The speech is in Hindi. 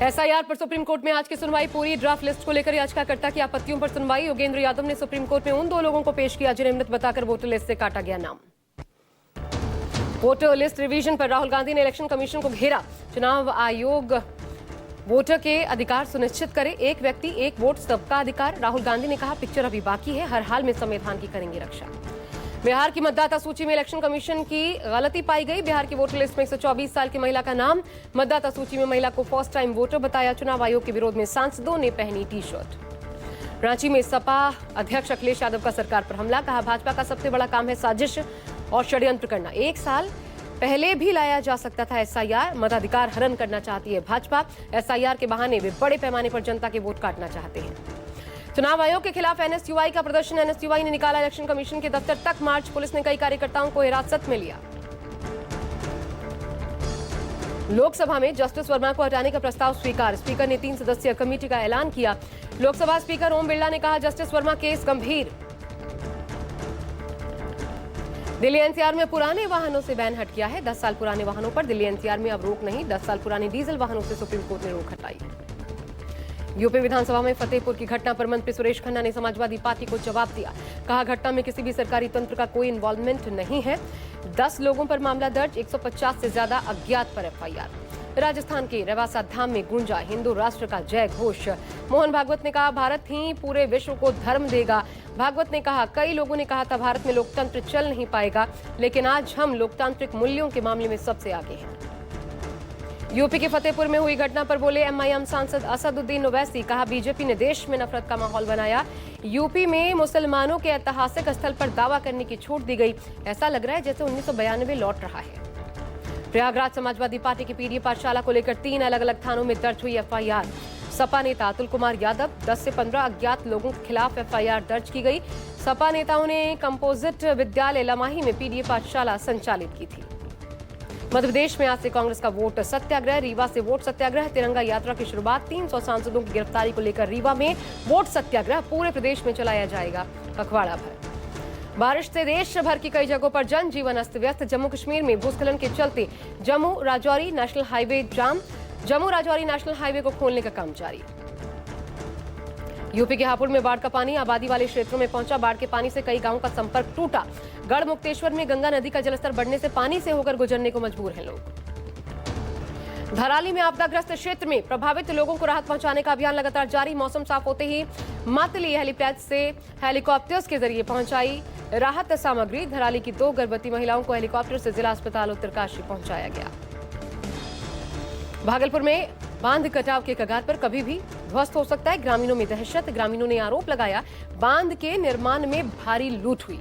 एसआईआर पर सुप्रीम कोर्ट में आज की सुनवाई पूरी। ड्राफ्ट लिस्ट को लेकर याचिकाकर्ता की आपत्तियों पर सुनवाई। योगेंद्र यादव ने सुप्रीम कोर्ट में उन 2 लोगों को पेश किया जिन्हें मृत बताकर वोटर लिस्ट से काटा गया नाम। वोटर लिस्ट रिवीजन पर राहुल गांधी ने इलेक्शन कमीशन को घेरा। चुनाव आयोग वोटर के अधिकार सुनिश्चित करे, एक व्यक्ति एक वोट सबका अधिकार। राहुल गांधी ने कहा पिक्चर अभी बाकी है, हर हाल में संविधान की करेंगे रक्षा। बिहार की मतदाता सूची में इलेक्शन कमीशन की गलती पाई गई। बिहार की वोटर लिस्ट में 124 साल की महिला का नाम मतदाता सूची में महिला को फर्स्ट टाइम वोटर बताया। चुनाव आयोग के विरोध में सांसदों ने पहनी टी शर्ट। रांची में सपा अध्यक्ष अखिलेश यादव का सरकार पर हमला। कहा भाजपा का सबसे बड़ा काम है साजिश और षड्यंत्र करना। 1 साल पहले भी लाया जा सकता था एसआईआर। मताधिकार हरण करना चाहती है भाजपा। एसआईआर के बहाने वे बड़े पैमाने पर जनता के वोट काटना चाहते हैं। चुनाव आयोग के खिलाफ एनएसयूआई का प्रदर्शन। एनएसयूआई ने निकाला इलेक्शन कमीशन के दफ्तर तक मार्च। पुलिस ने कई कार्यकर्ताओं को हिरासत में लिया। लोकसभा में जस्टिस वर्मा को हटाने का प्रस्ताव स्वीकार। स्पीकर ने 3 सदस्यीय कमेटी का ऐलान किया। लोकसभा स्पीकर ओम बिरला ने कहा जस्टिस वर्मा केस गंभीर। दिल्ली एनसीआर में पुराने वाहनों से बैन हट गया है। 10 साल पुराने वाहनों पर दिल्ली एनसीआर में अब रोक नहीं। 10 साल पुराने डीजल वाहनों से सुप्रीम कोर्ट ने रोक हटाई। यूपी विधानसभा में फतेहपुर की घटना पर मंत्री सुरेश खन्ना ने समाजवादी पार्टी को जवाब दिया। कहा घटना में किसी भी सरकारी तंत्र का कोई इन्वॉल्वमेंट नहीं है। 10 लोगों पर मामला दर्ज, 150 से ज्यादा अज्ञात पर एफआईआर। राजस्थान के रवासा धाम में गूंजा हिंदू राष्ट्र का जय घोष। मोहन भागवत ने कहा भारत ही पूरे विश्व को धर्म देगा। भागवत ने कहा कई लोगों ने कहा था भारत में लोकतंत्र चल नहीं पाएगा, लेकिन आज हम लोकतांत्रिक मूल्यों के मामले में सबसे आगे हैं। यूपी के फतेहपुर में हुई घटना पर बोले एमआईएम सांसद असदुद्दीन ओवैसी। कहा बीजेपी ने देश में नफरत का माहौल बनाया। यूपी में मुसलमानों के ऐतिहासिक स्थल पर दावा करने की छूट दी गई। ऐसा लग रहा है जैसे 1992 लौट रहा है। प्रयागराज समाजवादी पार्टी की पीडीए पाठशाला को लेकर 3 अलग अलग थानों में दर्ज हुई एफआईआर। सपा नेता अतुल कुमार यादव 10 से 15 अज्ञात लोगों के खिलाफ एफआईआर दर्ज की गई। सपा नेताओं ने कंपोजिट विद्यालय लमाही में पीडीए पाठशाला संचालित की थी। मध्य प्रदेश में आज से कांग्रेस का वोट सत्याग्रह। रीवा से वोट सत्याग्रह, तिरंगा यात्रा की शुरुआत। 300 सांसदों की गिरफ्तारी को लेकर रीवा में वोट सत्याग्रह पूरे प्रदेश में चलाया जाएगा पखवाड़ा भर। बारिश से देश भर की कई जगहों पर जनजीवन अस्त व्यस्त। जम्मू कश्मीर में भूस्खलन के चलते जम्मू राजौरी नेशनल हाईवे जाम। जम्मू राजौरी नेशनल हाईवे को खोलने का काम जारी। यूपी के हापुड़ में बाढ़ का पानी आबादी वाले क्षेत्रों में पहुंचा। बाढ़ के पानी से कई गांवों का संपर्क टूटा। गढ़ मुक्तेश्वर में गंगा नदी का जलस्तर बढ़ने से पानी से होकर गुजरने को मजबूर हैं लोग। धराली में आपदाग्रस्त क्षेत्र में प्रभावित लोगों को राहत पहुंचाने का अभियान लगातार जारी। मौसम साफ होते ही मातली हेलीपैड से हेलीकॉप्टर्स के जरिए पहुंचाई राहत सामग्री। धराली की 2 गर्भवती महिलाओं को हेलीकॉप्टर से जिला अस्पताल उत्तरकाशी पहुंचाया गया। भागलपुर में बांध कटाव के कगार पर कभी भी ध्वस्त हो सकता है। ग्रामीणों में दहशत। ग्रामीणों ने आरोप लगाया बांध के निर्माण में भारी लूट हुई।